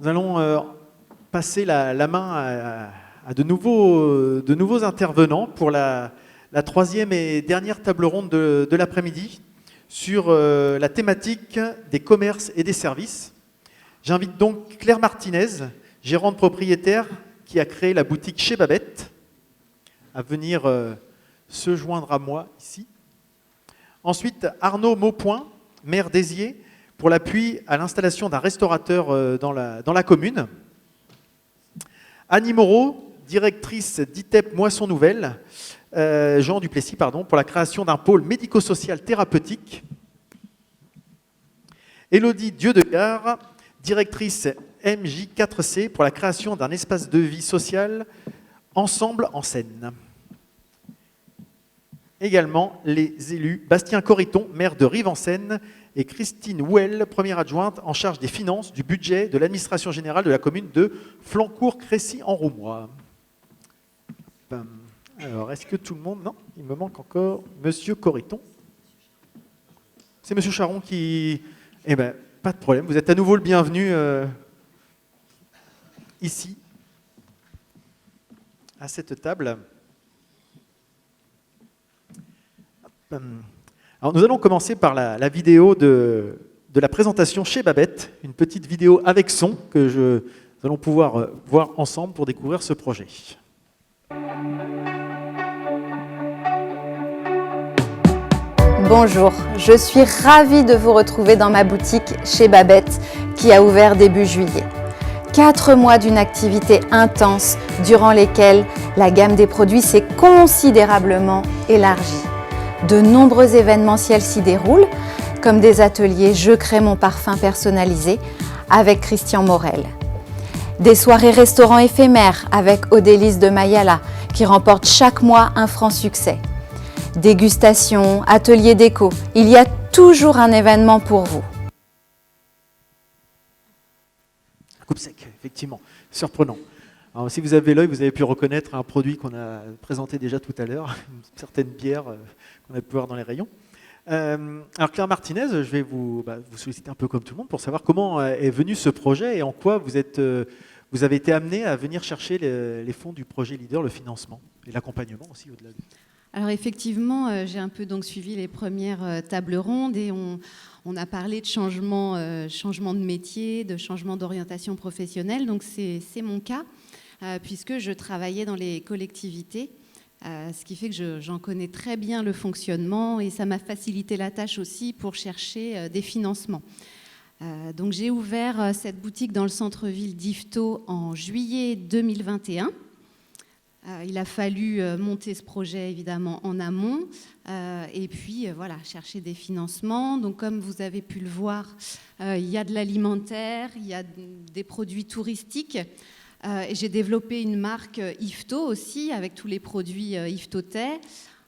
Nous allons passer la main à de nouveaux intervenants pour la troisième et dernière table ronde de l'après-midi sur la thématique des commerces et des services. J'invite donc Claire Martinez, gérante propriétaire qui a créé la boutique Chez Babette, à venir se joindre à moi ici. Ensuite, Arnaud Maupoint, maire d'Hézier, pour l'appui à l'installation d'un restaurateur dans la commune. Annie Moreau, directrice d'ITEP Moisson Nouvelle, Jean Duplessis, pardon, pour la création d'un pôle médico-social thérapeutique. Élodie Dieudegard, directrice MJ4C, pour la création d'un espace de vie sociale Ensemble en Seine. Également les élus Bastien Corriton, maire de Rive-en-Seine, et Christine Houel, première adjointe en charge des finances, du budget, de l'administration générale de la commune de Flancourt-Crécy-en-Roumois. Alors, est-ce que tout le monde... Non, il me manque encore Monsieur Corriton. C'est Monsieur Charon qui... Eh bien, pas de problème, vous êtes à nouveau le bienvenu ici, à cette table. Alors, nous allons commencer par la vidéo de la présentation Chez Babette, une petite vidéo avec son que nous allons pouvoir voir ensemble pour découvrir ce projet. Bonjour, je suis ravie de vous retrouver dans ma boutique Chez Babette qui a ouvert début juillet. 4 mois d'une activité intense durant lesquels la gamme des produits s'est considérablement élargie. De nombreux événementiels s'y déroulent, comme des ateliers « Je crée mon parfum personnalisé » avec Christian Morel. Des soirées restaurants éphémères avec Odélis de Mayala qui remporte chaque mois un franc succès. Dégustation, ateliers déco, il y a toujours un événement pour vous. Coupe sec, effectivement, surprenant. Alors, si vous avez l'œil, vous avez pu reconnaître un produit qu'on a présenté déjà tout à l'heure, une certaine bière qu'on a pu voir dans les rayons. Alors Claire Martinez, je vais vous solliciter un peu comme tout le monde pour savoir comment est venu ce projet et en quoi vous avez été amené à venir chercher les fonds du projet Leader, le financement et l'accompagnement aussi au-delà de... Alors effectivement, j'ai un peu donc suivi les premières tables rondes et on a parlé de changement de métier, de changement d'orientation professionnelle. Donc c'est mon cas, puisque je travaillais dans les collectivités, ce qui fait que j'en connais très bien le fonctionnement et ça m'a facilité la tâche aussi pour chercher des financements. Donc j'ai ouvert cette boutique dans le centre-ville d'Yvetot en juillet 2021. Il a fallu monter ce projet évidemment en amont et puis voilà, chercher des financements. Donc comme vous avez pu le voir, il y a de l'alimentaire, il y a des produits touristiques. Et j'ai développé une marque Yvetot aussi avec tous les produits yvetotais.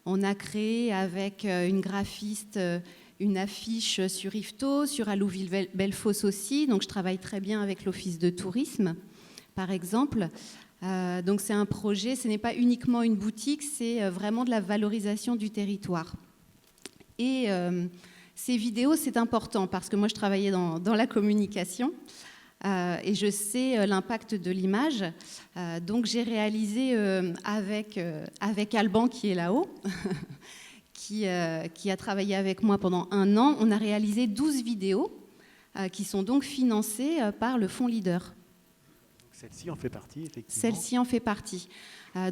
On a créé avec une graphiste une affiche sur Yvetot, sur Allouville-Bellefosse aussi. Donc je travaille très bien avec l'Office de tourisme par exemple. Donc c'est un projet, ce n'est pas uniquement une boutique, c'est vraiment de la valorisation du territoire. Et ces vidéos, c'est important parce que moi je travaillais dans la communication et je sais l'impact de l'image. Donc j'ai réalisé avec Alban qui est là-haut, qui a travaillé avec moi pendant 1 an, on a réalisé 12 vidéos qui sont donc financées par le Fonds Leader. Celle-ci en fait partie, effectivement. Celle-ci en fait partie.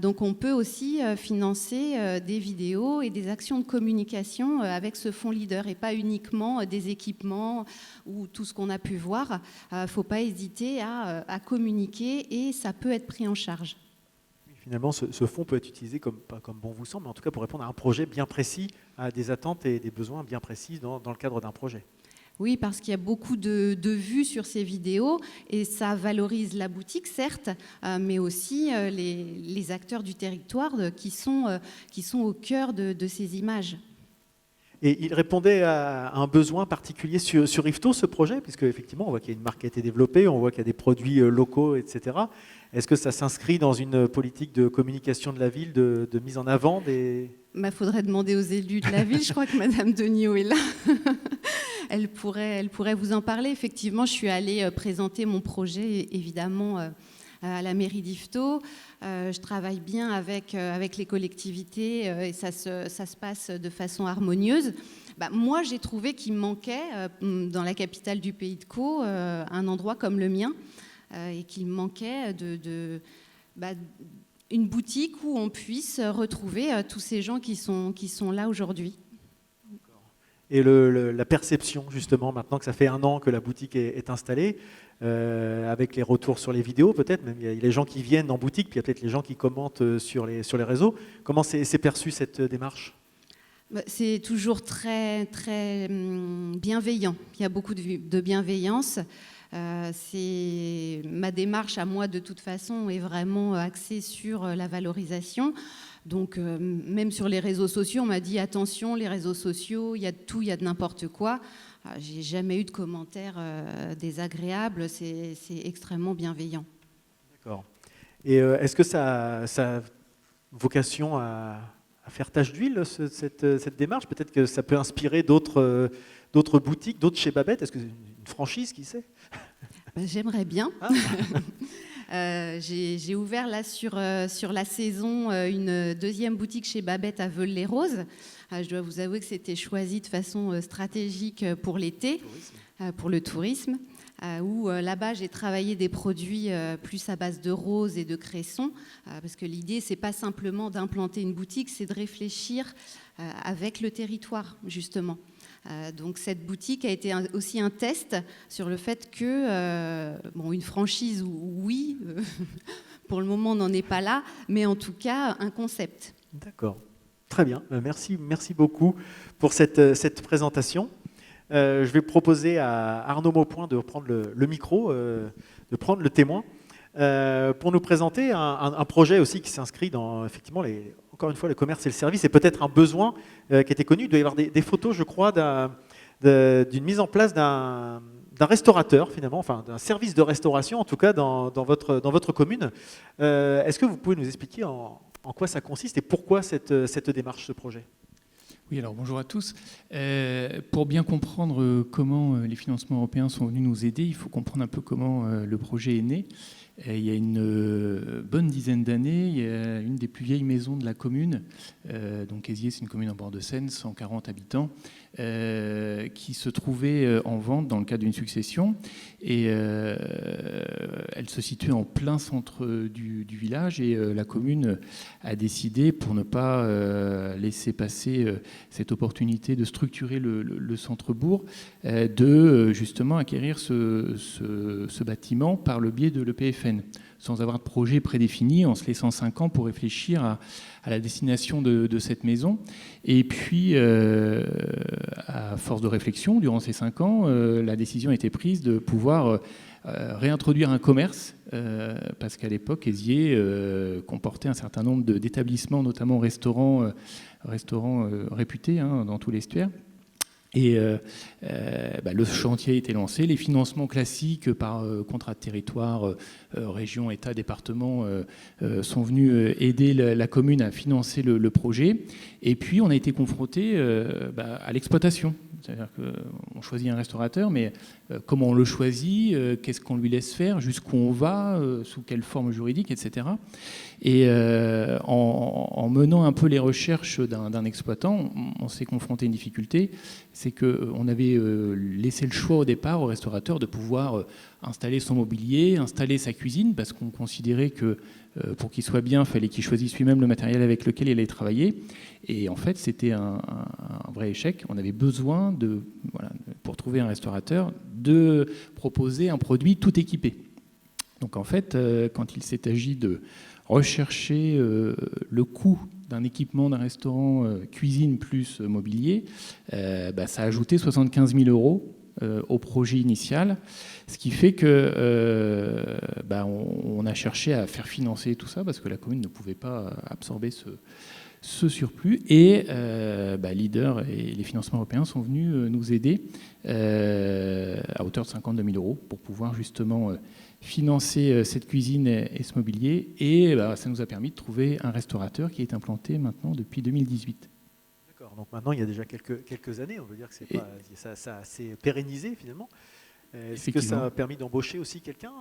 Donc on peut aussi financer des vidéos et des actions de communication avec ce fonds Leader et pas uniquement des équipements ou tout ce qu'on a pu voir. Il ne faut pas hésiter à communiquer et ça peut être pris en charge. Finalement, ce fonds peut être utilisé pas comme bon vous semble, mais en tout cas pour répondre à un projet bien précis, à des attentes et des besoins bien précis dans le cadre d'un projet. Oui, parce qu'il y a beaucoup de vues sur ces vidéos et ça valorise la boutique, certes, mais aussi les acteurs du territoire qui sont au cœur de ces images. Et il répondait à un besoin particulier sur Yvetot, ce projet, puisque effectivement, on voit qu'il y a une marque qui a été développée, on voit qu'il y a des produits locaux, etc. Est-ce que ça s'inscrit dans une politique de communication de la ville, de mise en avant des... Faudrait demander aux élus de la ville, je crois que Madame Deniau est là. elle pourrait vous en parler. Effectivement, je suis allée présenter mon projet, évidemment, à la mairie d'Yvetot. Je travaille bien avec les collectivités et ça se passe de façon harmonieuse. Moi, j'ai trouvé qu'il manquait, dans la capitale du Pays de Caux, un endroit comme le mien, et qu'il manquait une boutique où on puisse retrouver tous ces gens qui sont là aujourd'hui. Et la perception, justement, maintenant que ça fait 1 an que la boutique est installée, avec les retours sur les vidéos, peut-être, même il y a les gens qui viennent en boutique, puis il y a peut-être les gens qui commentent sur les réseaux. Comment c'est perçu cette démarche ? C'est toujours très, très bienveillant. Il y a beaucoup de bienveillance. Ma démarche à moi, de toute façon, est vraiment axée sur la valorisation. Donc, même sur les réseaux sociaux, on m'a dit attention, les réseaux sociaux, il y a de tout, il y a de n'importe quoi. J'ai jamais eu de commentaires désagréables. C'est extrêmement bienveillant. D'accord. Et est-ce que ça a vocation à faire tache d'huile, cette démarche? Peut-être que ça peut inspirer d'autres boutiques, d'autres chez Babette. Est-ce que c'est une franchise, qui sait? J'aimerais bien. J'ai ouvert là sur la saison une deuxième boutique chez Babette à Veules-les-Roses. Je dois vous avouer que c'était choisi de façon stratégique pour l'été, pour le tourisme, où là-bas j'ai travaillé des produits plus à base de roses et de cresson, parce que l'idée c'est pas simplement d'implanter une boutique, c'est de réfléchir avec le territoire justement. Donc cette boutique a été aussi un test sur le fait que, une franchise, oui, pour le moment on n'en est pas là, mais en tout cas un concept. D'accord, très bien, merci beaucoup pour cette présentation. Je vais proposer à Arnaud Maupoint de reprendre le micro, de prendre le témoin, pour nous présenter un projet aussi qui s'inscrit dans effectivement encore une fois, le commerce et le service, et peut-être un besoin qui était connu. Il doit y avoir des photos, je crois, d'une mise en place d'un restaurateur, finalement, enfin d'un service de restauration, en tout cas dans votre commune. Est-ce que vous pouvez nous expliquer en quoi ça consiste et pourquoi cette démarche, ce projet ? Oui, alors bonjour à tous. Pour bien comprendre comment les financements européens sont venus nous aider, il faut comprendre un peu comment le projet est né. Il y a une bonne dizaine d'années, il y a une des plus vieilles maisons de la commune, donc Aizier, c'est une commune en bord de Seine, 140 habitants, qui se trouvait en vente dans le cadre d'une succession. Et elle se situait en plein centre du village, et la commune a décidé, pour ne pas laisser passer cette opportunité de structurer le centre-bourg, de justement acquérir ce bâtiment par le biais de l'EPFN, sans avoir de projet prédéfini, en se laissant 5 ans pour réfléchir à la destination de cette maison. Et puis, à force de réflexion, durant ces 5 ans, la décision a été prise de pouvoir réintroduire un commerce, parce qu'à l'époque, Aizier comportait un certain nombre d'établissements, notamment restaurants réputés dans tout l'estuaire. Et le chantier a été lancé. Les financements classiques par contrat de territoire, région, État, département, sont venus aider la commune à financer le projet. Et puis, on a été confronté à l'exploitation. C'est-à-dire qu'on choisit un restaurateur, mais comment on le choisit, qu'est-ce qu'on lui laisse faire, jusqu'où on va, sous quelle forme juridique, etc. Et en menant un peu les recherches d'un exploitant, on s'est confronté à une difficulté, c'est qu'on avait laissé le choix au départ au restaurateur de pouvoir installer son mobilier, installer sa cuisine, parce qu'on considérait que pour qu'il soit bien, il fallait qu'il choisisse lui-même le matériel avec lequel il allait travailler. Et en fait, c'était un vrai échec. On avait besoin, pour trouver un restaurateur, de proposer un produit tout équipé. Donc en fait, quand il s'est agi de rechercher le coût d'un équipement d'un restaurant cuisine plus mobilier, ça a ajouté 75 000 euros au projet initial, ce qui fait que on a cherché à faire financer tout ça parce que la commune ne pouvait pas absorber ce surplus, et Leader et les financements européens sont venus nous aider à hauteur de 52 000 euros pour pouvoir justement financer cette cuisine et ce mobilier, et ça nous a permis de trouver un restaurateur qui est implanté maintenant depuis 2018. D'accord. Alors, donc maintenant, il y a déjà quelques années, on veut dire que ça s'est pérennisé finalement. Est-ce que ça a permis d'embaucher aussi quelqu'un,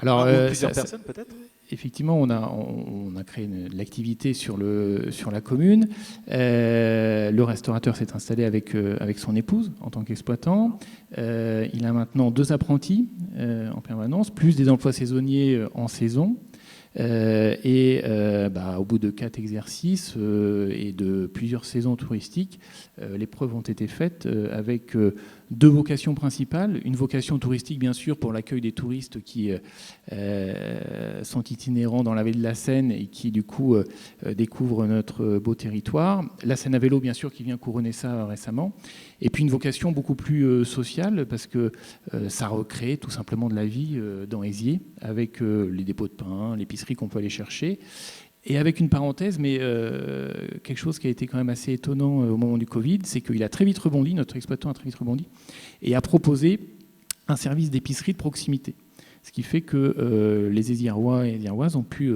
alors, ou plusieurs personnes peut-être? Effectivement, on a créé l'activité sur la commune. Le restaurateur s'est installé avec son épouse en tant qu'exploitant. Il a maintenant 2 apprentis en permanence, plus des emplois saisonniers en saison. Au bout de 4 exercices et de plusieurs saisons touristiques, les preuves ont été faites avec 2 vocations principales. Une vocation touristique, bien sûr, pour l'accueil des touristes qui sont itinérants dans la vallée de la Seine et qui, du coup, découvrent notre beau territoire. La Seine à vélo, bien sûr, qui vient couronner ça récemment. Et puis une vocation beaucoup plus sociale, parce que ça recrée tout simplement de la vie dans Éziers, avec les dépôts de pain, l'épicerie qu'on peut aller chercher. Et avec une parenthèse, mais quelque chose qui a été quand même assez étonnant au moment du Covid, c'est qu'il a très vite rebondi, notre exploitant a très vite rebondi, et a proposé un service d'épicerie de proximité. Ce qui fait que les Ézierois et Ézieroises ont pu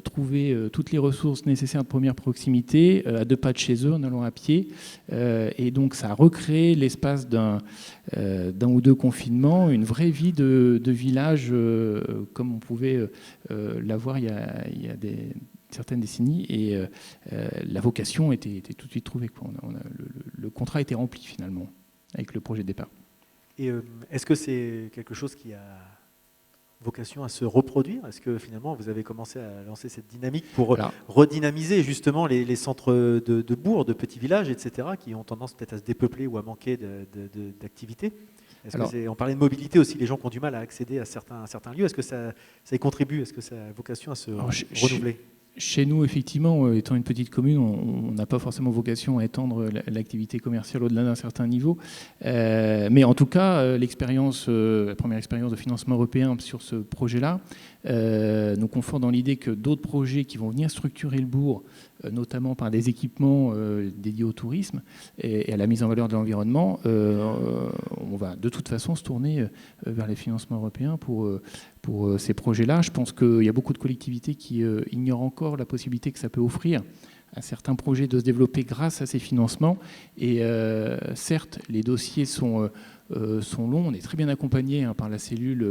trouver toutes les ressources nécessaires de première proximité à 2 pas de chez eux en allant à pied. Et donc ça a recréé l'espace d'un ou 2 confinements, une vraie vie de village comme on pouvait l'avoir il y a certaines décennies. Et la vocation était tout de suite trouvée, quoi. Le contrat était rempli finalement avec le projet de départ. Et est-ce que c'est quelque chose qui a vocation à se reproduire? Est-ce que finalement vous avez commencé à lancer cette dynamique pour redynamiser justement les centres de bourgs, de petits villages, etc., qui ont tendance peut-être à se dépeupler ou à manquer d'activités? On parlait de mobilité aussi, les gens qui ont du mal à accéder à certains lieux. Est-ce que ça y contribue? Est-ce que ça a vocation à se renouveler? Chez nous, effectivement, étant une petite commune, on n'a pas forcément vocation à étendre l'activité commerciale au-delà d'un certain niveau. Mais en tout cas, la première expérience de financement européen sur ce projet-là nous conforte dans l'idée que d'autres projets qui vont venir structurer le bourg, notamment par des équipements dédiés au tourisme et à la mise en valeur de l'environnement, on va de toute façon se tourner vers les financements européens pour ces projets-là. Je pense qu'il y a beaucoup de collectivités qui ignorent encore la possibilité que ça peut offrir à certains projets de se développer grâce à ces financements. Et certes, les dossiers sont longs, on est très bien accompagné par la cellule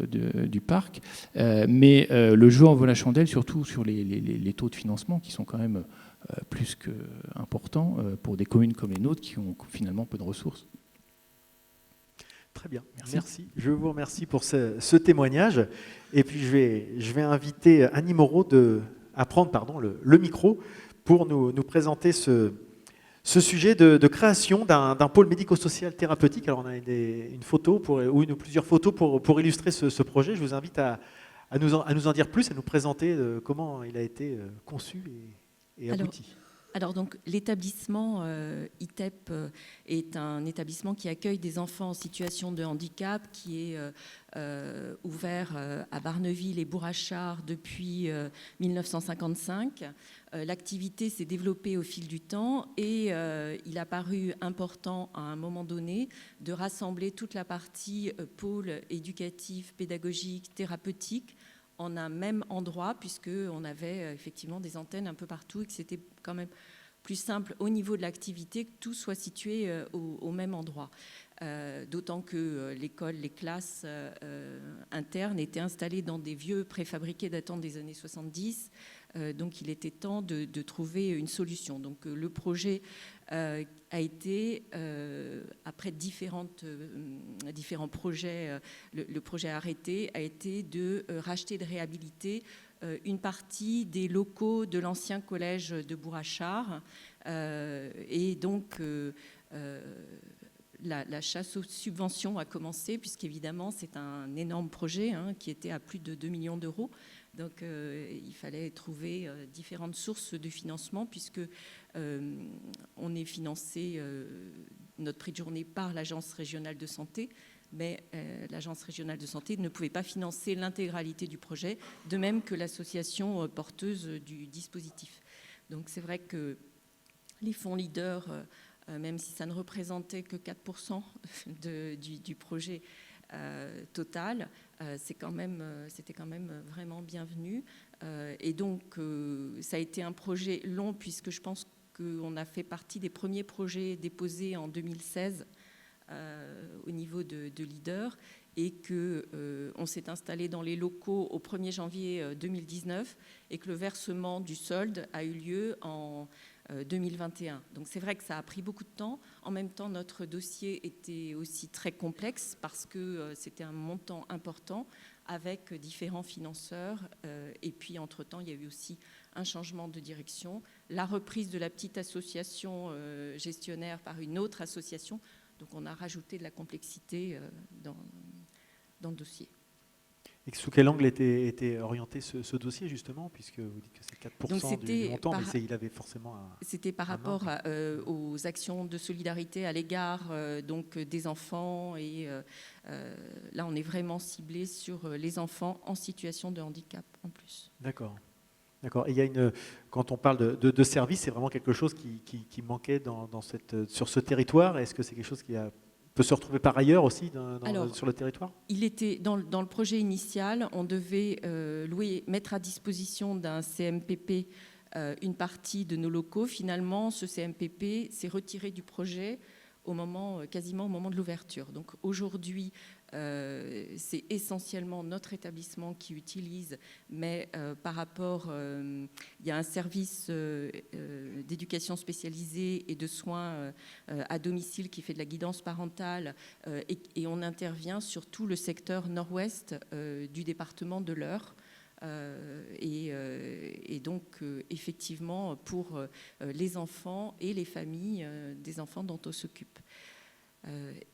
du parc, mais le jeu en vaut la chandelle, surtout sur les taux de financement qui sont quand même plus qu'importants pour des communes comme les nôtres qui ont finalement peu de ressources. Très bien, merci. Je vous remercie pour ce témoignage. Et puis je vais inviter Annie Moreau à prendre le micro pour nous présenter ce sujet de création d'un pôle médico-social thérapeutique. Alors on a une photo ou plusieurs photos pour illustrer ce projet. Je vous invite à nous en dire plus, à nous présenter comment il a été conçu et abouti. Alors donc l'établissement ITEP est un établissement qui accueille des enfants en situation de handicap, qui est ouvert à Barneville et Bourrachard depuis 1955. L'activité s'est développée au fil du temps et il a paru important à un moment donné de rassembler toute la partie pôle éducatif, pédagogique, thérapeutique en un même endroit, puisqu'on avait effectivement des antennes un peu partout et que c'était quand même plus simple au niveau de l'activité que tout soit situé au même endroit. D'autant que l'école, les classes internes étaient installées dans des vieux préfabriqués datant des années 70. Donc il était temps de trouver une solution. Donc le projet a été, après différents projets, le projet arrêté a été de racheter, de réhabiliter une partie des locaux de l'ancien collège de Bourrachard. Et donc la chasse aux subventions a commencé, puisqu'évidemment c'est un énorme projet qui était à plus de 2 millions d'euros. Donc il fallait trouver différentes sources de financement, puisque on est financé, notre prix de journée, par l'Agence régionale de santé, mais l'Agence régionale de santé ne pouvait pas financer l'intégralité du projet, de même que l'association porteuse du dispositif. Donc c'est vrai que les fonds leaders, même si ça ne représentait que 4% du projet total, c'était quand même vraiment bienvenu. Et donc ça a été un projet long, puisque je pense qu'on a fait partie des premiers projets déposés en 2016 au niveau de Leader et qu'on s'est installé dans les locaux au 1er janvier 2019 et que le versement du solde a eu lieu en 2021. Donc c'est vrai que ça a pris beaucoup de temps. En même temps, notre dossier était aussi très complexe parce que c'était un montant important avec différents financeurs. Et puis, entre-temps, il y a eu aussi un changement de direction, la reprise de la petite association gestionnaire par une autre association. Donc on a rajouté de la complexité dans le dossier. Et sous quel angle était orienté ce dossier, justement, puisque vous dites que c'est 4% du montant, mais il avait forcément un... C'était par rapport aux actions de solidarité à l'égard donc des enfants. Et là, on est vraiment ciblé sur les enfants en situation de handicap, en plus. D'accord. D'accord. Et il y a quand on parle de service, c'est vraiment quelque chose qui manquait sur ce territoire. Est-ce que c'est quelque chose qui peut se retrouver par ailleurs aussi sur le territoire? Il était dans le projet initial, on devait mettre à disposition d'un CMPP une partie de nos locaux. Finalement, ce CMPP s'est retiré du projet quasiment au moment de l'ouverture. Donc aujourd'hui, c'est essentiellement notre établissement qui utilise, mais par rapport, il y a un service d'éducation spécialisée et de soins à domicile qui fait de la guidance parentale et on intervient sur tout le secteur nord-ouest du département de l'Eure. Et donc, effectivement, pour les enfants et les familles des enfants dont on s'occupe.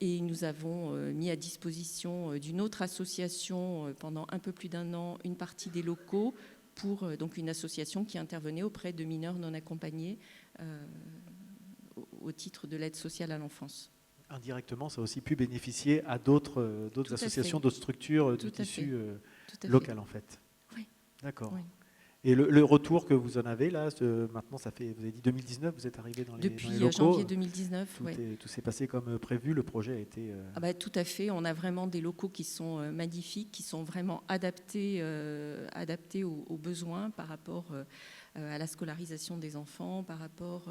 Et nous avons mis à disposition d'une autre association pendant un peu plus d'1 an une partie des locaux pour donc une association qui intervenait auprès de mineurs non accompagnés au titre de l'aide sociale à l'enfance. Indirectement, ça a aussi pu bénéficier à d'autres associations, d'autres structures de tissu local, en fait. Oui. D'accord. Oui. Et le retour que vous en avez là, maintenant ça fait, vous avez dit 2019, vous êtes arrivé dans les locaux. Depuis janvier 2019, tout s'est passé comme prévu, le projet a été... tout à fait, on a vraiment des locaux qui sont magnifiques, qui sont vraiment adaptés aux besoins par rapport à la scolarisation des enfants, par rapport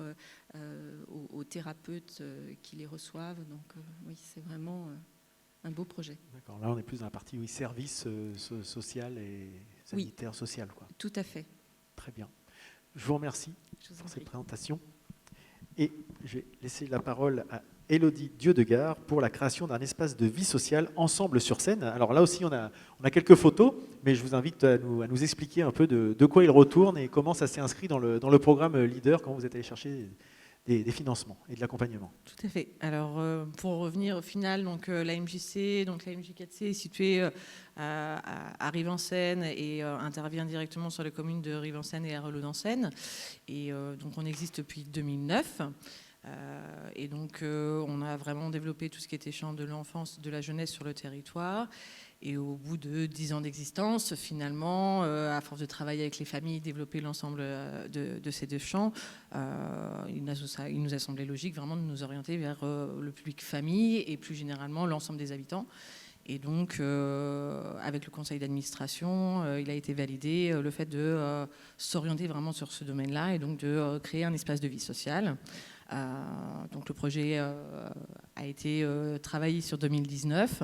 aux thérapeutes qui les reçoivent. Donc oui, c'est vraiment un beau projet. D'accord, là on est plus dans la partie service social et sanitaire social, quoi. Tout à fait. Très bien. Je vous remercie pour cette présentation. Et je vais laisser la parole à Élodie Dieudegard pour la création d'un espace de vie sociale ensemble sur scène. Alors là aussi, on a quelques photos, mais je vous invite à nous expliquer un peu de quoi il retourne et comment ça s'est inscrit dans le programme Leader, quand vous êtes allé chercher des financements et de l'accompagnement. Tout à fait. Alors, pour revenir au final, donc, la MJC, donc la MJ4C est située à Rive-en-Seine et intervient directement sur les communes de Rive-en-Seine et Arrelau-d'en-Seine. Et donc, on existe depuis 2009. Et donc, on a vraiment développé tout ce qui était champ de l'enfance, de la jeunesse sur le territoire. Et au bout de 10 ans d'existence, finalement, à force de travailler avec les familles, développer l'ensemble de ces deux champs, il nous a semblé logique vraiment de nous orienter vers le public famille et plus généralement l'ensemble des habitants. Et donc, avec le conseil d'administration, il a été validé le fait de s'orienter vraiment sur ce domaine-là et donc de créer un espace de vie sociale. Donc le projet a été travaillé sur 2019,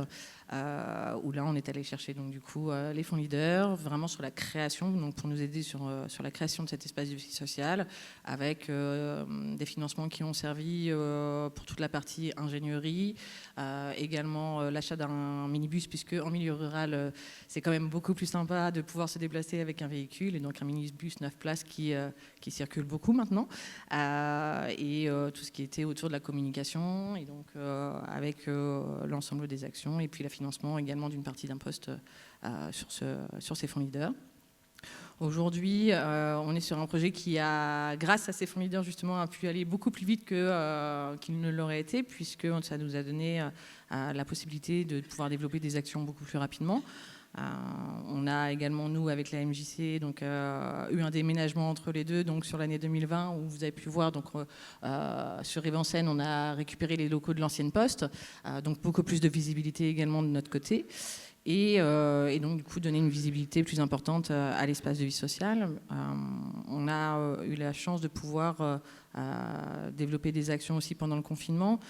où là on est allé chercher donc du coup les fonds leaders vraiment sur la création, donc pour nous aider sur la création de cet espace de vie sociale, avec des financements qui ont servi pour toute la partie ingénierie, également l'achat d'un minibus, puisque en milieu rural c'est quand même beaucoup plus sympa de pouvoir se déplacer avec un véhicule, et donc un minibus 9 places qui circule beaucoup maintenant, et tout ce qui était autour de la communication, et donc avec l'ensemble des actions, et puis le financement également d'une partie d'un poste sur ces fonds leaders. Aujourd'hui, on est sur un projet qui a, grâce à ces fonds leaders justement, a pu aller beaucoup plus vite qu'il ne l'aurait été, puisque ça nous a donné la possibilité de pouvoir développer des actions beaucoup plus rapidement. On a également, nous, avec la MJC, donc, eu un déménagement entre les deux, donc sur l'année 2020, où vous avez pu voir, donc, sur Rive-en-Seine, on a récupéré les locaux de l'ancienne poste, donc beaucoup plus de visibilité également de notre côté. et donc du coup donner une visibilité plus importante à l'espace de vie sociale. On a eu la chance de pouvoir développer des actions aussi pendant le confinement,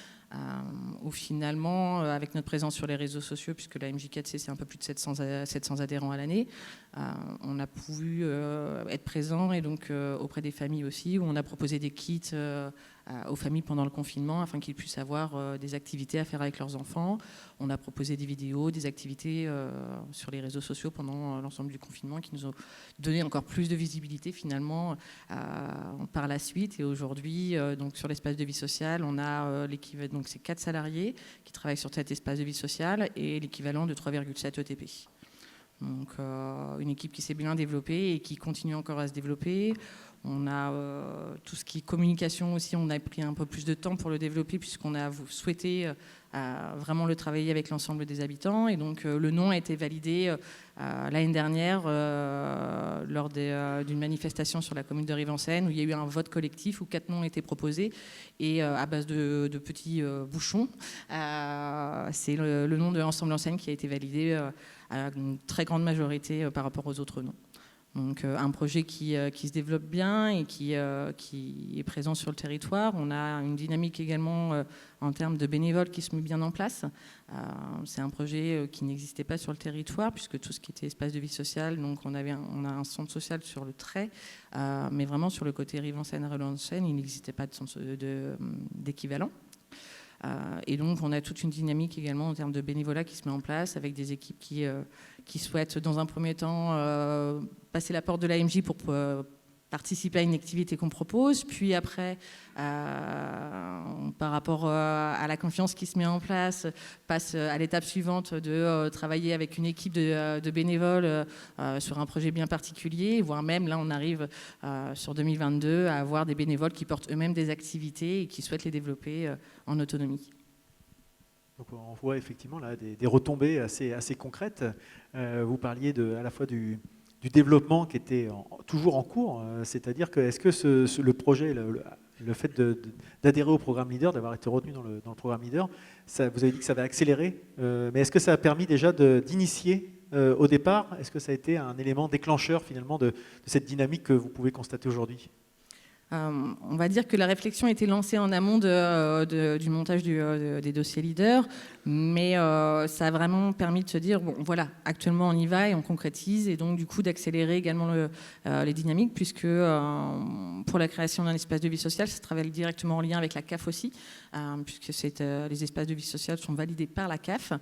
où finalement, avec notre présence sur les réseaux sociaux, puisque la MJ4C c'est un peu plus de 700 adhérents à l'année, on a pu être présent, et donc auprès des familles aussi, où on a proposé des kits aux familles pendant le confinement afin qu'ils puissent avoir des activités à faire avec leurs enfants. On a proposé des vidéos, des activités sur les réseaux sociaux pendant l'ensemble du confinement qui nous ont donné encore plus de visibilité finalement par la suite. Et aujourd'hui, donc sur l'espace de vie sociale, on a l'équivalent, donc c'est 4 salariés qui travaillent sur cet espace de vie sociale et l'équivalent de 3,7 ETP. Donc une équipe qui s'est bien développée et qui continue encore à se développer. On a tout ce qui est communication aussi, on a pris un peu plus de temps pour le développer puisqu'on a souhaité vraiment le travailler avec l'ensemble des habitants. Et donc le nom a été validé l'année dernière lors d'une manifestation sur la commune de Rive-en-Seine où il y a eu un vote collectif où 4 noms étaient proposés et à base de petits bouchons. C'est le nom de l'ensemble enseigne qui a été validé à une très grande majorité par rapport aux autres noms. Donc un projet qui se développe bien et qui est présent sur le territoire. On a une dynamique également en termes de bénévoles qui se met bien en place. C'est un projet qui n'existait pas sur le territoire puisque tout ce qui était espace de vie sociale, donc on a un centre social sur le trait, mais vraiment sur le côté Rive-en-Seine, Arles-en-Seine, il n'existait pas d'équivalent. Et donc on a toute une dynamique également en termes de bénévolat qui se met en place avec des équipes qui souhaitent dans un premier temps passer la porte de l'AMJ pour participer à une activité qu'on propose, puis après par rapport à la confiance qui se met en place, passe à l'étape suivante de travailler avec une équipe de bénévoles sur un projet bien particulier, voire même là on arrive sur 2022 à avoir des bénévoles qui portent eux-mêmes des activités et qui souhaitent les développer en autonomie. Donc on voit effectivement là des retombées assez concrètes. Vous parliez à la fois du développement qui était toujours en cours, c'est-à-dire que est-ce que le projet, le fait d'adhérer au programme Leader, d'avoir été retenu dans le programme Leader, vous avez dit que ça va accélérer, mais est-ce que ça a permis déjà d'initier au départ, est-ce que ça a été un élément déclencheur finalement de cette dynamique que vous pouvez constater aujourd'hui ? On va dire que la réflexion a été lancée en amont du montage des dossiers leaders, mais ça a vraiment permis de se dire, bon voilà, actuellement on y va et on concrétise, et donc du coup d'accélérer également les dynamiques, puisque pour la création d'un espace de vie sociale, ça travaille directement en lien avec la CAF aussi, puisque les espaces de vie sociale sont validés par la CAF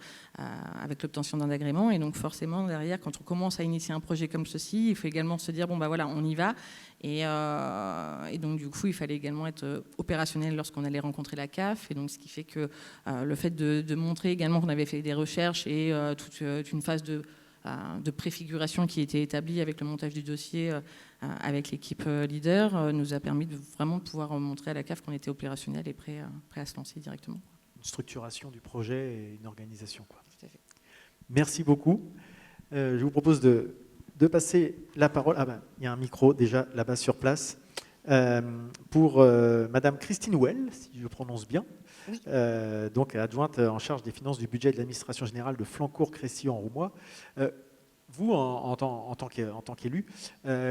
avec l'obtention d'un agrément, et donc forcément derrière, quand on commence à initier un projet comme ceci, il faut également se dire, bon bah voilà, on y va. Et donc du coup il fallait également être opérationnel lorsqu'on allait rencontrer la CAF, et donc ce qui fait que le fait de montrer également qu'on avait fait des recherches et toute une phase de préfiguration qui était établie avec le montage du dossier avec l'équipe leader nous a permis de vraiment pouvoir montrer à la CAF qu'on était opérationnel et prêt à se lancer directement. Une structuration du projet et une organisation, quoi. Tout à fait. Merci beaucoup. Je vous propose de passer la parole. Il y a un micro déjà là-bas sur place pour Madame Christine Well, si je prononce bien, oui. Donc adjointe en charge des finances du budget de l'administration générale de Flancourt-Crécy-en-Roumois. Vous, en tant qu'élu,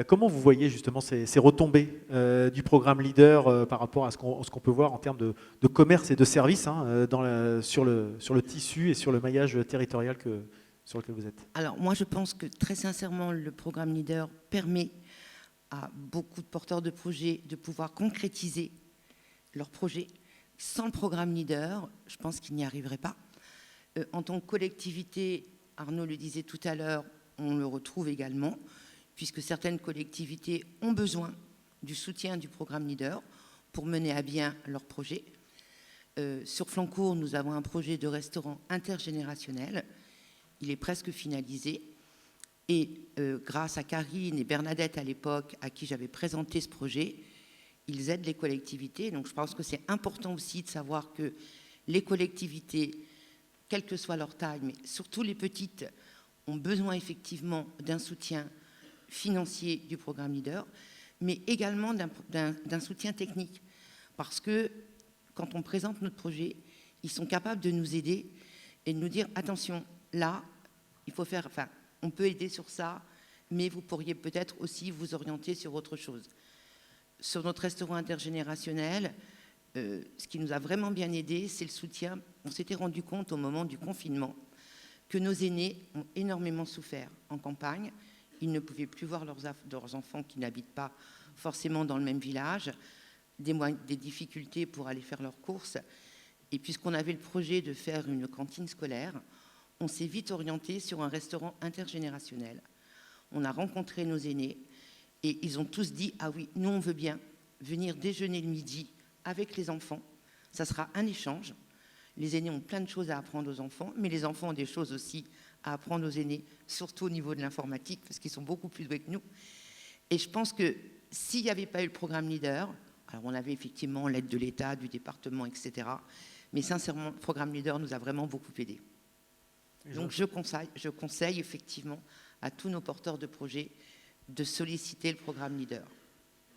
comment vous voyez justement ces retombées du programme Leader par rapport à ce qu'on peut voir en termes de commerce et de services sur le tissu et sur le maillage territorial sur lequel vous êtes? Alors moi je pense que très sincèrement le programme Leader permet à beaucoup de porteurs de projets de pouvoir concrétiser leurs projets. Sans le programme Leader, je pense qu'ils n'y arriveraient pas. En tant que collectivité, Arnaud le disait tout à l'heure, on le retrouve également, puisque certaines collectivités ont besoin du soutien du programme Leader pour mener à bien leurs projets. Sur Flancourt, nous avons un projet de restaurant intergénérationnel. Il est presque finalisé. Et grâce à Karine et Bernadette à l'époque, à qui j'avais présenté ce projet, ils aident les collectivités. Donc je pense que c'est important aussi de savoir que les collectivités, quelle que soit leur taille, mais surtout les petites, ont besoin effectivement d'un soutien financier du programme Leader, mais également d'un soutien technique. Parce que quand on présente notre projet, ils sont capables de nous aider et de nous dire « Attention, là, il faut faire, enfin, on peut aider sur ça, mais vous pourriez peut-être aussi vous orienter sur autre chose. Sur notre restaurant intergénérationnel, ce qui nous a vraiment bien aidé, c'est le soutien. On s'était rendu compte au moment du confinement que nos aînés ont énormément souffert en campagne. Ils ne pouvaient plus voir leurs enfants qui n'habitent pas forcément dans le même village, des difficultés pour aller faire leurs courses. Et puisqu'on avait le projet de faire une cantine scolaire, on s'est vite orienté sur un restaurant intergénérationnel. On a rencontré nos aînés et ils ont tous dit « Ah oui, nous on veut bien venir déjeuner le midi avec les enfants. Ça sera un échange. Les aînés ont plein de choses à apprendre aux enfants, mais les enfants ont des choses aussi à apprendre aux aînés, surtout au niveau de l'informatique, parce qu'ils sont beaucoup plus doués que nous. Et je pense que s'il n'y avait pas eu le programme Leader, alors on avait effectivement l'aide de l'État, du département, etc. Mais sincèrement, le programme Leader nous a vraiment beaucoup aidés. Donc je conseille effectivement à tous nos porteurs de projets de solliciter le programme Leader.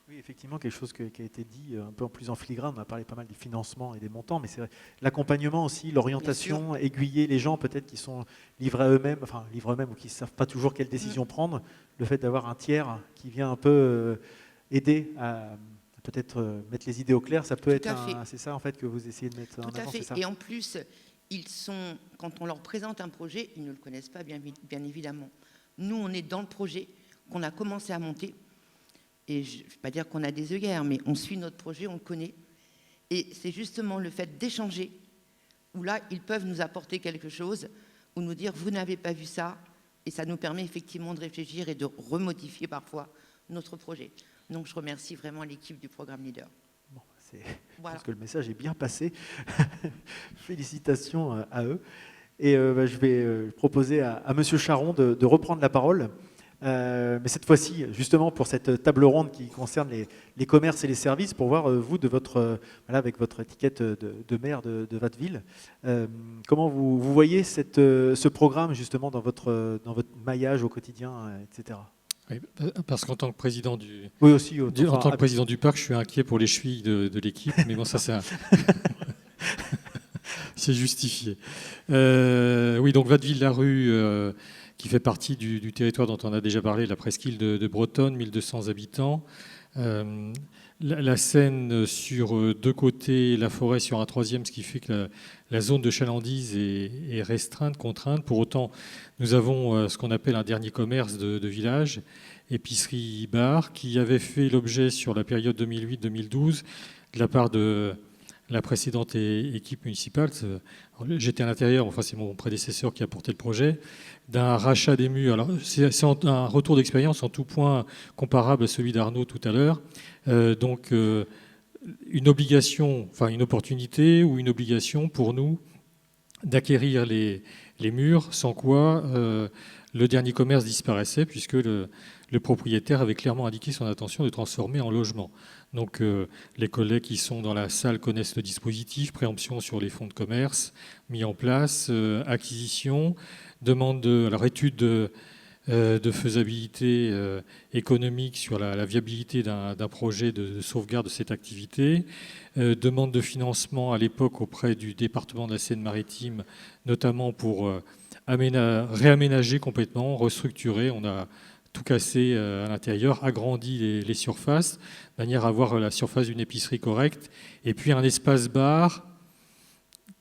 Oui, effectivement, quelque chose qui a été dit un peu en plus en filigrane. On a parlé pas mal des financements et des montants, mais c'est vrai, l'accompagnement aussi, l'orientation, aiguiller les gens peut-être qui sont livrés à eux-mêmes, enfin livrés eux-mêmes ou qui ne savent pas toujours quelle décision prendre. Le fait d'avoir un tiers qui vient un peu aider à peut-être mettre les idées au clair, ça peut être c'est ça en fait que vous essayez de mettre en avant. Tout à fait. Ça. Et en plus, quand on leur présente un projet, ils ne le connaissent pas bien évidemment. Nous, on est dans le projet qu'on a commencé à monter. Et je ne vais pas dire qu'on a des œillères, mais on suit notre projet, on le connaît. Et c'est justement le fait d'échanger, où là, ils peuvent nous apporter quelque chose, ou nous dire, vous n'avez pas vu ça, et ça nous permet effectivement de réfléchir et de remodifier parfois notre projet. Donc je remercie vraiment l'équipe du programme Leader. Bon, je pense que le message est bien passé. Félicitations à eux. Et je vais proposer à Monsieur Charon de reprendre la parole. Mais cette fois-ci, justement, pour cette table ronde qui concerne les commerces et les services, pour voir, vous, avec votre étiquette de maire de Watteville, comment vous voyez ce programme, justement, dans votre maillage au quotidien, etc. Oui, parce qu'en tant que président du parc, je suis inquiet pour les chevilles de l'équipe, mais bon, ça, c'est justifié. Oui, donc Watteville-la-Rue, qui fait partie du territoire dont on a déjà parlé, la presqu'île de Bretonne, 1200 habitants. La Seine sur deux côtés, la forêt sur un troisième, ce qui fait que la zone de chalandise est restreinte, contrainte. Pour autant, nous avons ce qu'on appelle un dernier commerce de village, épicerie-bar, qui avait fait l'objet sur la période 2008-2012 de la part de la précédente équipe municipale. J'étais à l'intérieur, enfin c'est mon prédécesseur qui a porté le projet, d'un rachat des murs. Alors c'est un retour d'expérience en tout point comparable à celui d'Arnaud tout à l'heure. Donc une obligation, enfin une opportunité ou une obligation pour nous d'acquérir les murs, sans quoi le dernier commerce disparaissait, puisque le propriétaire avait clairement indiqué son intention de transformer en logement. Donc les collègues qui sont dans la salle connaissent le dispositif, préemption sur les fonds de commerce mis en place, acquisition, demande étude de faisabilité économique sur la viabilité d'un projet de sauvegarde de cette activité, demande de financement à l'époque auprès du département de la Seine-Maritime, notamment pour réaménager complètement, restructurer. On a tout cassé à l'intérieur, agrandi les surfaces, de manière à avoir la surface d'une épicerie correcte, et puis un espace bar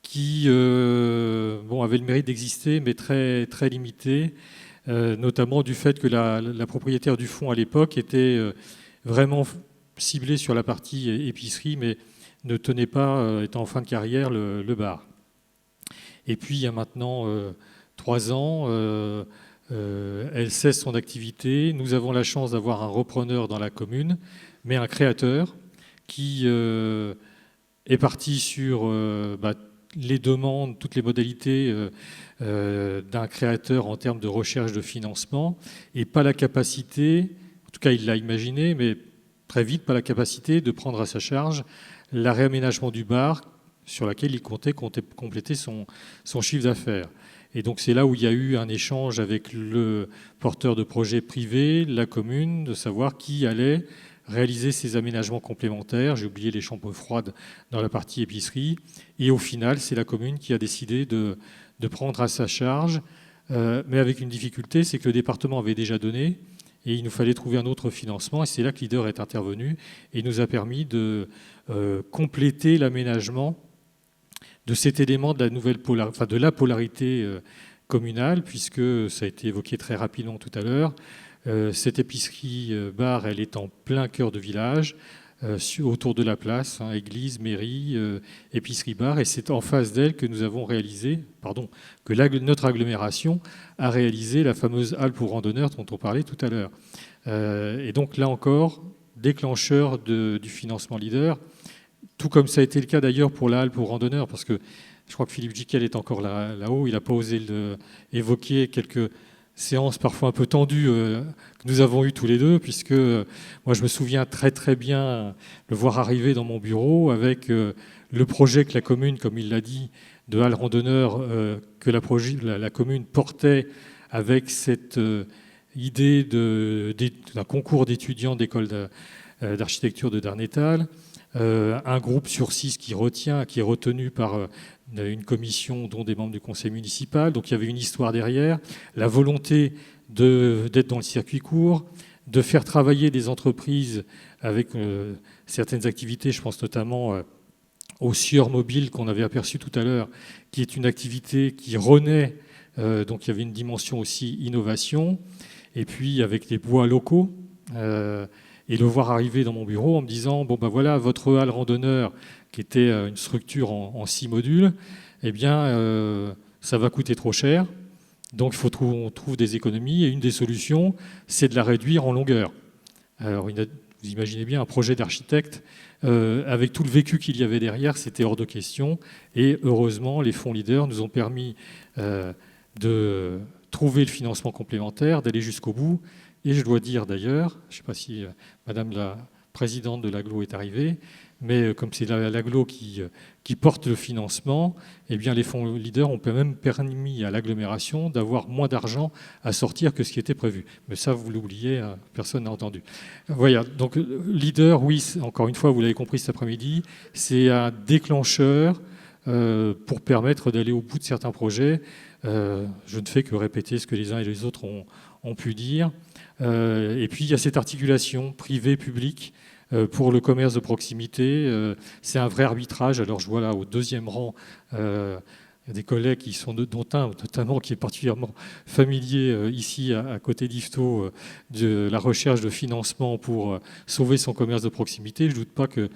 qui avait le mérite d'exister, mais très, très limité, notamment du fait que la propriétaire du fonds à l'époque était vraiment ciblée sur la partie épicerie, mais ne tenait pas, étant en fin de carrière, le bar. Et puis il y a maintenant 3 ans, elle cesse son activité. Nous avons la chance d'avoir un repreneur dans la commune, mais un créateur qui est parti sur les demandes, toutes les modalités d'un créateur en termes de recherche de financement, et pas la capacité, en tout cas il l'a imaginé, mais très vite pas la capacité de prendre à sa charge la réaménagement du bar sur laquelle il comptait compléter son chiffre d'affaires. Et donc c'est là où il y a eu un échange avec le porteur de projet privé, la commune, de savoir qui allait réaliser ces aménagements complémentaires. J'ai oublié les chambres froides dans la partie épicerie. Et au final, c'est la commune qui a décidé de prendre à sa charge mais avec une difficulté, c'est que le département avait déjà donné, et il nous fallait trouver un autre financement, et c'est là que Leader est intervenu, et nous a permis de compléter l'aménagement de cet élément de la polarité communale, puisque ça a été évoqué très rapidement tout à l'heure. Cette épicerie-bar, elle est en plein cœur de village, autour de la place, hein, église, mairie, épicerie-bar, et c'est en face d'elle que nous avons réalisé, que notre agglomération a réalisé la fameuse halle pour randonneurs dont on parlait tout à l'heure. Et donc là encore, déclencheur du financement Leader, tout comme ça a été le cas d'ailleurs pour la halle pour randonneurs, parce que je crois que Philippe Gicquel est encore là-haut, il n'a pas osé évoquer quelques séances parfois un peu tendues que nous avons eues tous les deux, puisque moi je me souviens très très bien le voir arriver dans mon bureau avec le projet que la commune, comme il l'a dit, de halle randonneur, que la commune portait avec cette idée d'un concours d'étudiants d'école d'architecture de Darnétal. Un groupe sur 6 qui est retenu par une commission dont des membres du conseil municipal. Donc il y avait une histoire derrière, la volonté d'être dans le circuit court, de faire travailler des entreprises avec certaines activités, je pense notamment au sieur mobile qu'on avait aperçu tout à l'heure, qui est une activité qui renaît, donc il y avait une dimension aussi innovation, et puis avec des bois locaux, et le voir arriver dans mon bureau en me disant, bon ben voilà, votre halle randonneur, qui était une structure en 6 modules, eh bien, ça va coûter trop cher, donc il faut qu'on trouve des économies, et une des solutions, c'est de la réduire en longueur. Alors, vous imaginez bien, un projet d'architecte, avec tout le vécu qu'il y avait derrière, c'était hors de question, et heureusement, les fonds Leader nous ont permis de trouver le financement complémentaire, d'aller jusqu'au bout. Et je dois dire d'ailleurs, je ne sais pas si Madame la présidente de l'AGLO est arrivée, mais comme c'est l'AGLO qui porte le financement, eh bien les fonds Leader ont même permis à l'agglomération d'avoir moins d'argent à sortir que ce qui était prévu. Mais ça, vous l'oubliez, personne n'a entendu. Voilà, donc Leader, oui, encore une fois, vous l'avez compris cet après-midi, c'est un déclencheur pour permettre d'aller au bout de certains projets. Je ne fais que répéter ce que les uns et les autres ont pu dire. Et puis il y a cette articulation privée-publique pour le commerce de proximité. C'est un vrai arbitrage. Alors je vois là au deuxième rang des collègues qui sont dont un notamment qui est particulièrement familier ici à côté d'Yvetot de la recherche de financement pour sauver son commerce de proximité. Je ne doute pas que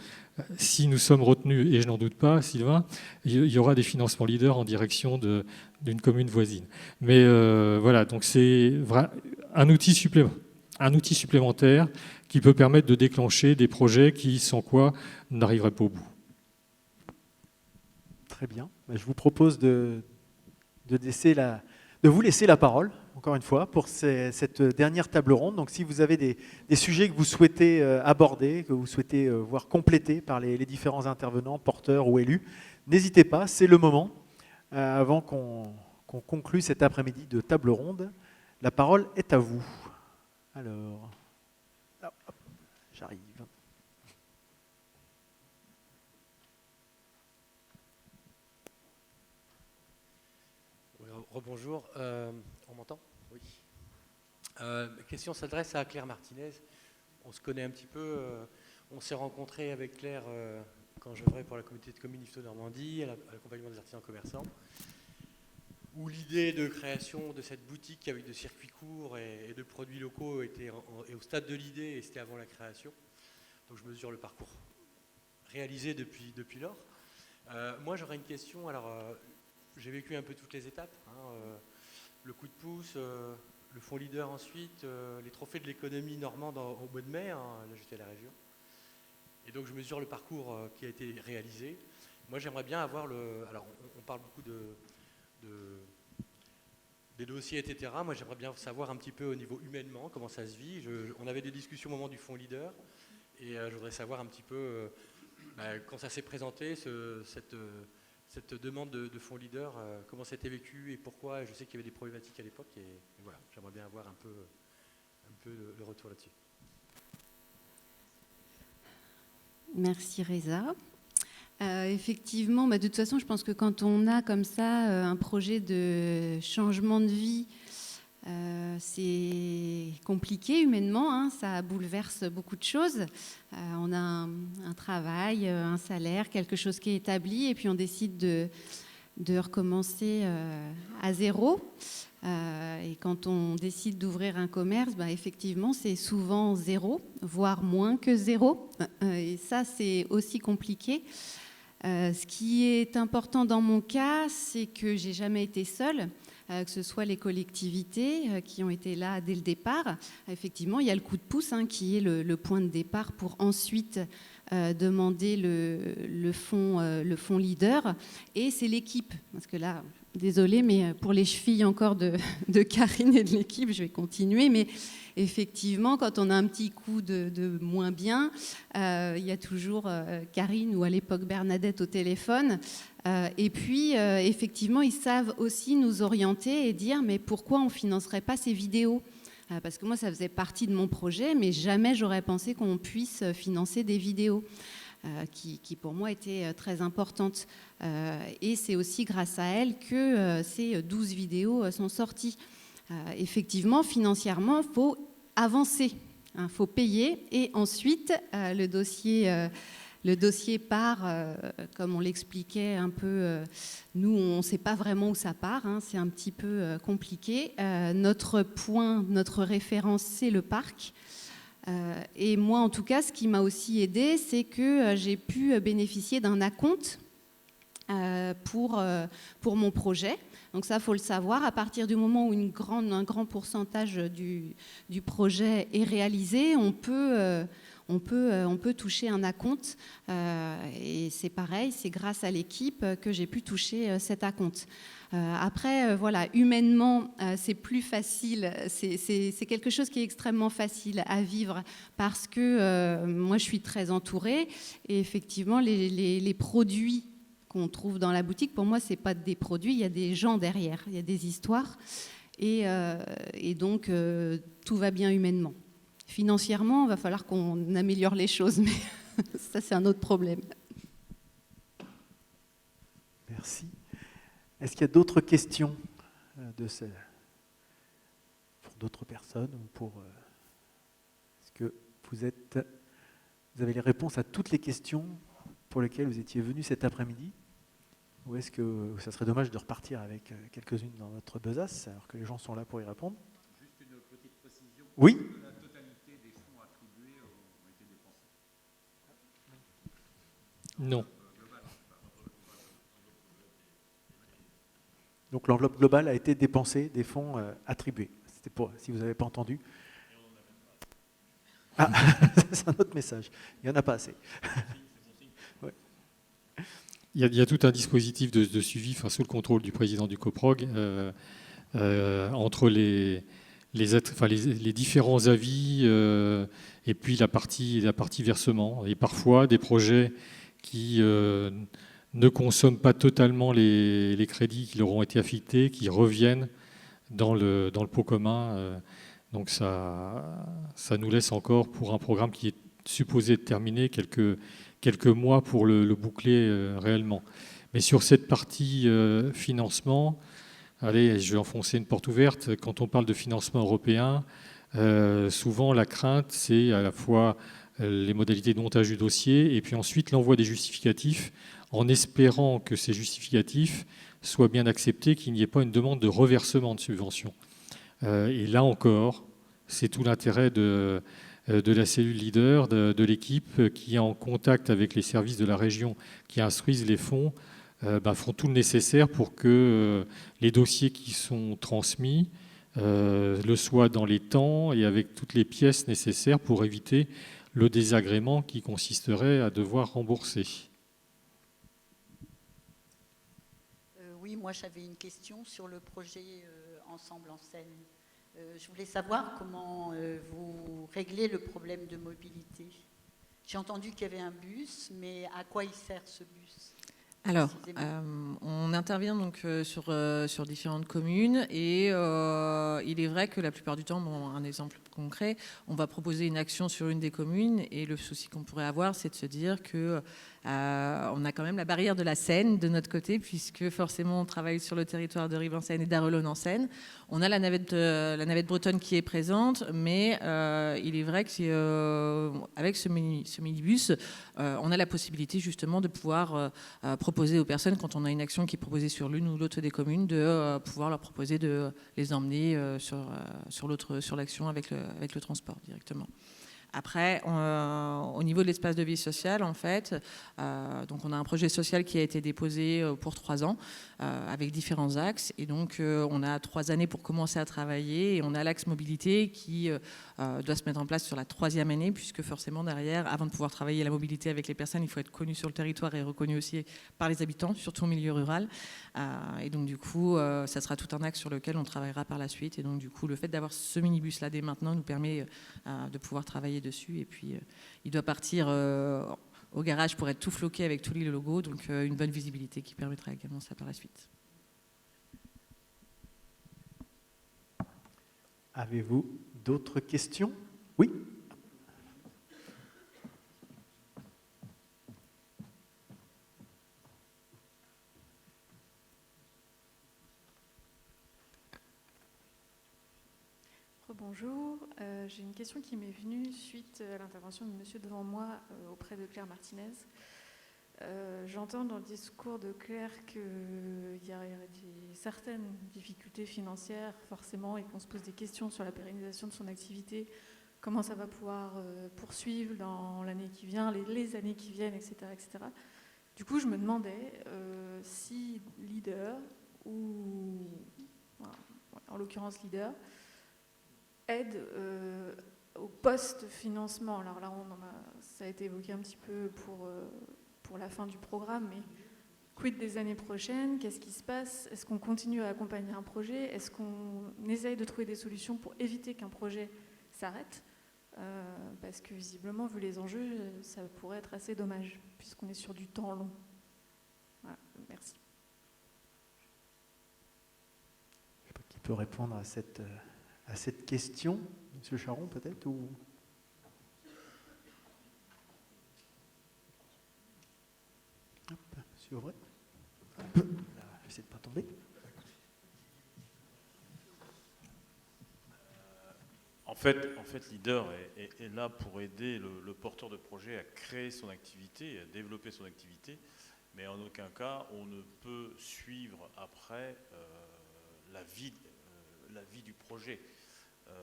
si nous sommes retenus, et je n'en doute pas, Sylvain, il y aura des financements Leader en direction d'une commune voisine. Mais voilà, donc c'est un outil supplémentaire qui peut permettre de déclencher des projets qui, sans quoi, n'arriveraient pas au bout. Très bien. Je vous propose de vous laisser la parole, encore une fois, pour cette dernière table ronde. Donc, si vous avez des sujets que vous souhaitez aborder, que vous souhaitez voir complétés par les différents intervenants, porteurs ou élus, n'hésitez pas, c'est le moment. Avant qu'on conclue cet après-midi de table ronde, la parole est à vous. Alors, hop, j'arrive. Rebonjour, on m'entend? Oui. Ma question s'adresse à Claire Martinez. On se connaît un petit peu, on s'est rencontrés avec Claire quand j'œuvrais pour la communauté de communes Yvetot Normandie, à l'accompagnement des artisans commerçants, où l'idée de création de cette boutique avec de circuits courts et de produits locaux était au stade de l'idée, et c'était avant la création. Donc je mesure le parcours réalisé depuis lors. Moi j'aurais une question, alors j'ai vécu un peu toutes les étapes, le coup de pouce, le fonds Leader ensuite, les trophées de l'économie normande au mois de mai, là j'étais à la région. Et donc je mesure le parcours qui a été réalisé. Moi j'aimerais bien avoir alors on parle beaucoup des dossiers, etc. Moi j'aimerais bien savoir un petit peu au niveau humainement comment ça se vit. On avait des discussions au moment du fonds Leader, et je voudrais savoir un petit peu quand ça s'est présenté, cette demande de fonds Leader, comment ça a été vécu et pourquoi. Je sais qu'il y avait des problématiques à l'époque, et voilà, j'aimerais bien avoir un peu le retour là-dessus. Merci Reza. Effectivement, de toute façon, je pense que quand on a comme ça un projet de changement de vie, c'est compliqué humainement, hein, ça bouleverse beaucoup de choses. On a un travail, un salaire, quelque chose qui est établi, et puis on décide de recommencer à zéro. Et quand on décide d'ouvrir un commerce, effectivement, c'est souvent zéro, voire moins que zéro. Et ça, c'est aussi compliqué. Ce qui est important dans mon cas, c'est que j'ai jamais été seule, que ce soit les collectivités qui ont été là dès le départ. Effectivement, il y a le coup de pouce qui est le point de départ pour ensuite demander le fonds leader. Et c'est l'équipe, parce que là, désolée, mais pour les chevilles encore de Karine et de l'équipe, je vais continuer, mais effectivement, quand on a un petit coup de moins bien, il y a toujours Karine ou à l'époque Bernadette au téléphone. Et puis, effectivement, ils savent aussi nous orienter et dire mais pourquoi on ne financerait pas ces vidéos ? Parce que moi, ça faisait partie de mon projet, mais jamais j'aurais pensé qu'on puisse financer des vidéos. Qui pour moi était très importante. Et c'est aussi grâce à elle que ces 12 vidéos sont sorties. Effectivement, financièrement, il faut avancer, il faut payer, et ensuite le dossier part, comme on l'expliquait un peu, nous on ne sait pas vraiment où ça part, c'est un petit peu compliqué. Notre référence, c'est le parc. Et moi, en tout cas, ce qui m'a aussi aidée, c'est que j'ai pu bénéficier d'un acompte pour mon projet. Donc ça, il faut le savoir. À partir du moment où un grand pourcentage du projet est réalisé, on peut toucher un acompte. Et c'est pareil, c'est grâce à l'équipe que j'ai pu toucher cet acompte. Après, voilà, humainement, c'est plus facile. C'est quelque chose qui est extrêmement facile à vivre parce que moi, je suis très entourée. Et effectivement, les produits qu'on trouve dans la boutique, pour moi, ce n'est pas des produits, il y a des gens derrière, il y a des histoires. Et donc, tout va bien humainement. Financièrement, il va falloir qu'on améliore les choses, mais ça, c'est un autre problème. Merci. Est-ce qu'il y a d'autres questions pour d'autres personnes ou pour est-ce que vous avez les réponses à toutes les questions pour lesquelles vous étiez venus cet après-midi, ou est-ce que ça serait dommage de repartir avec quelques-unes dans notre besace alors que les gens sont là pour y répondre? Juste une petite précision. Oui. La totalité des fonds attribués ont été dépensés. Non. Donc l'enveloppe globale a été dépensée des fonds attribués. C'était pour, si vous n'avez pas entendu. Ah, c'est un autre message. Il n'y en a pas assez. Ouais. Il y a tout un dispositif de suivi, sous le contrôle du président du COPROG, entre les différents avis et puis la partie versement. Et parfois, des projets qui ne consomment pas totalement les crédits qui leur ont été affectés, qui reviennent dans le pot commun. Donc ça nous laisse encore, pour un programme qui est supposé être terminé, quelques mois pour le boucler réellement. Mais sur cette partie financement, allez, je vais enfoncer une porte ouverte. Quand on parle de financement européen, souvent la crainte, c'est à la fois les modalités de montage du dossier et puis ensuite l'envoi des justificatifs, en espérant que ces justificatifs soient bien acceptés, qu'il n'y ait pas une demande de reversement de subvention. Et là encore, c'est tout l'intérêt de la cellule leader, de l'équipe qui est en contact avec les services de la région qui instruisent les fonds, font tout le nécessaire pour que les dossiers qui sont transmis le soient dans les temps et avec toutes les pièces nécessaires pour éviter le désagrément qui consisterait à devoir rembourser. Oui, moi j'avais une question sur le projet Ensemble en scène. Je voulais savoir comment vous réglez le problème de mobilité. J'ai entendu qu'il y avait un bus, mais à quoi il sert ce bus ? Alors, on intervient donc sur différentes communes et il est vrai que la plupart du temps, un exemple concret, on va proposer une action sur une des communes et le souci qu'on pourrait avoir, c'est de se dire que On a quand même la barrière de la Seine de notre côté, puisque forcément on travaille sur le territoire de Rive-en-Seine et d'Arelon-en-Seine. On a la navette bretonne qui est présente, mais il est vrai qu'avec ce minibus, on a la possibilité justement de pouvoir proposer aux personnes, quand on a une action qui est proposée sur l'une ou l'autre des communes, de pouvoir leur proposer de les emmener sur l'action avec le transport directement. Après, au niveau de l'espace de vie sociale, en fait, donc on a un projet social qui a été déposé pour 3 ans avec différents axes. Et donc, on a 3 années pour commencer à travailler. Et on a l'axe mobilité qui doit se mettre en place sur la 3e année, puisque forcément, derrière, avant de pouvoir travailler la mobilité avec les personnes, il faut être connu sur le territoire et reconnu aussi par les habitants, surtout au milieu rural. Et donc, du coup, ça sera tout un axe sur lequel on travaillera par la suite. Et donc, du coup, le fait d'avoir ce minibus-là dès maintenant nous permet de pouvoir travailler dessus. Et puis, il doit partir au garage pour être tout floqué avec tous les logos, donc une bonne visibilité qui permettra également ça par la suite. Avez-vous d'autres questions? Oui. Bonjour, j'ai une question qui m'est venue suite à l'intervention de monsieur devant moi auprès de Claire Martinez. J'entends dans le discours de Claire qu'il y a certaines difficultés financières forcément et qu'on se pose des questions sur la pérennisation de son activité, comment ça va pouvoir poursuivre dans l'année qui vient, les années qui viennent, etc., etc. Du coup, je me demandais si Leader, ou en l'occurrence Leader, aide au post-financement. Alors là, ça a été évoqué un petit peu pour la fin du programme, mais quid des années prochaines? Qu'est-ce qui se passe? Est-ce qu'on continue à accompagner un projet? Est-ce qu'on essaye de trouver des solutions pour éviter qu'un projet s'arrête? Parce que visiblement, vu les enjeux, ça pourrait être assez dommage, puisqu'on est sur du temps long. Voilà, merci. Je ne sais pas qui peut répondre à cette question. Monsieur Charon, peut-être ou... Hop, monsieur Auvray. J'essaie de ne pas tomber. En fait, Leader est là pour aider le porteur de projet à créer son activité, à développer son activité, mais en aucun cas on ne peut suivre après la vie du projet.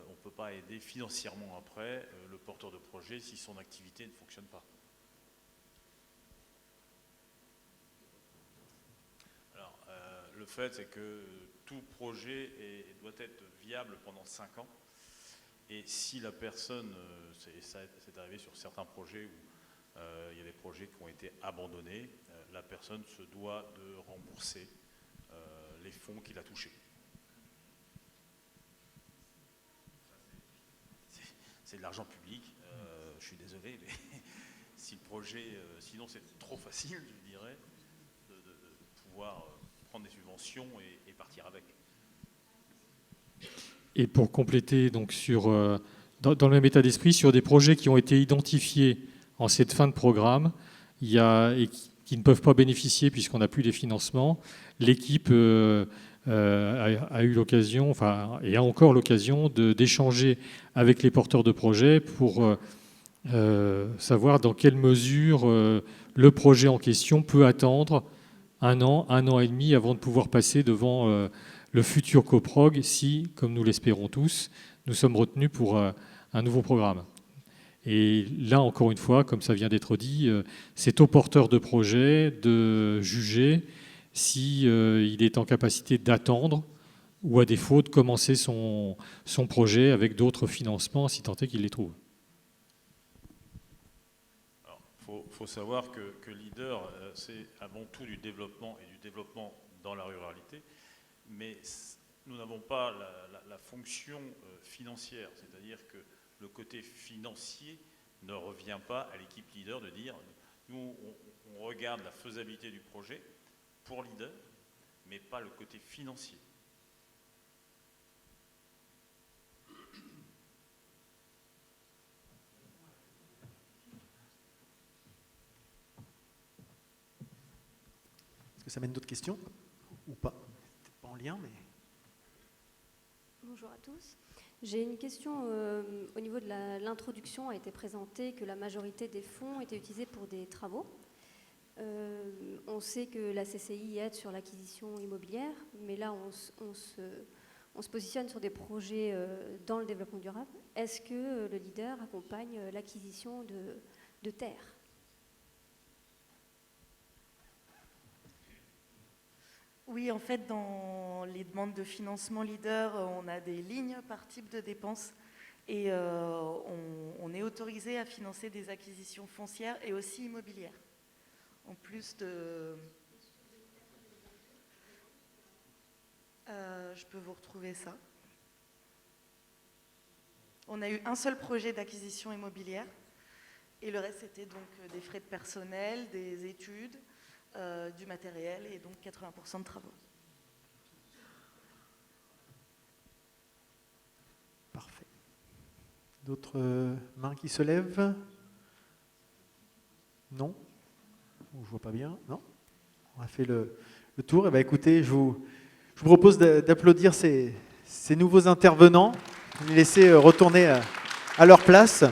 On ne peut pas aider financièrement après le porteur de projet si son activité ne fonctionne pas. Alors, le fait, c'est que tout projet doit être viable pendant 5 ans. Et si la personne, c'est arrivé sur certains projets où il y a des projets qui ont été abandonnés, la personne se doit de rembourser les fonds qu'il a touchés. C'est de l'argent public, je suis désolé, mais si le projet, sinon c'est trop facile, je dirais, de pouvoir prendre des subventions et partir avec. Et pour compléter, donc dans le même état d'esprit, sur des projets qui ont été identifiés en cette fin de programme et qui ne peuvent pas bénéficier puisqu'on n'a plus les financements, l'équipe a eu l'occasion, et a encore l'occasion d'échanger avec les porteurs de projets pour savoir dans quelle mesure le projet en question peut attendre 1 an et demi avant de pouvoir passer devant le futur coprog si, comme nous l'espérons tous, nous sommes retenus pour un nouveau programme. Et là, encore une fois, comme ça vient d'être dit, c'est au porteur de projet de juger si il est en capacité d'attendre ou à défaut de commencer son projet avec d'autres financements si tant est qu'il les trouve. Il faut savoir que Leader, c'est avant tout du développement et du développement dans la ruralité, mais nous n'avons pas la fonction financière, c'est-à-dire que le côté financier ne revient pas à l'équipe Leader de dire nous on regarde la faisabilité du projet pour Leader, mais pas le côté financier. que ça mène d'autres questions ou pas? Peut-être pas en lien, mais... Bonjour à tous. J'ai une question au niveau de l'introduction. A été présenté que la majorité des fonds étaient utilisés pour des travaux. On sait que la CCI aide sur l'acquisition immobilière, mais là on se positionne sur des projets dans le développement durable. Est-ce que le leader accompagne l'acquisition de terres? Oui, en fait, dans les demandes de financement leader, on a des lignes par type de dépenses et on est autorisé à financer des acquisitions foncières et aussi immobilières. En plus de... je peux vous retrouver ça. On a eu un seul projet d'acquisition immobilière et le reste c'était donc des frais de personnel, des études, du matériel et donc 80% de travaux. Parfait. D'autres mains qui se lèvent? Non? Je ne vois pas bien. Non? On a fait le tour. Eh bien, écoutez, je vous propose d'applaudir ces nouveaux intervenants, de les laisser retourner à leur place.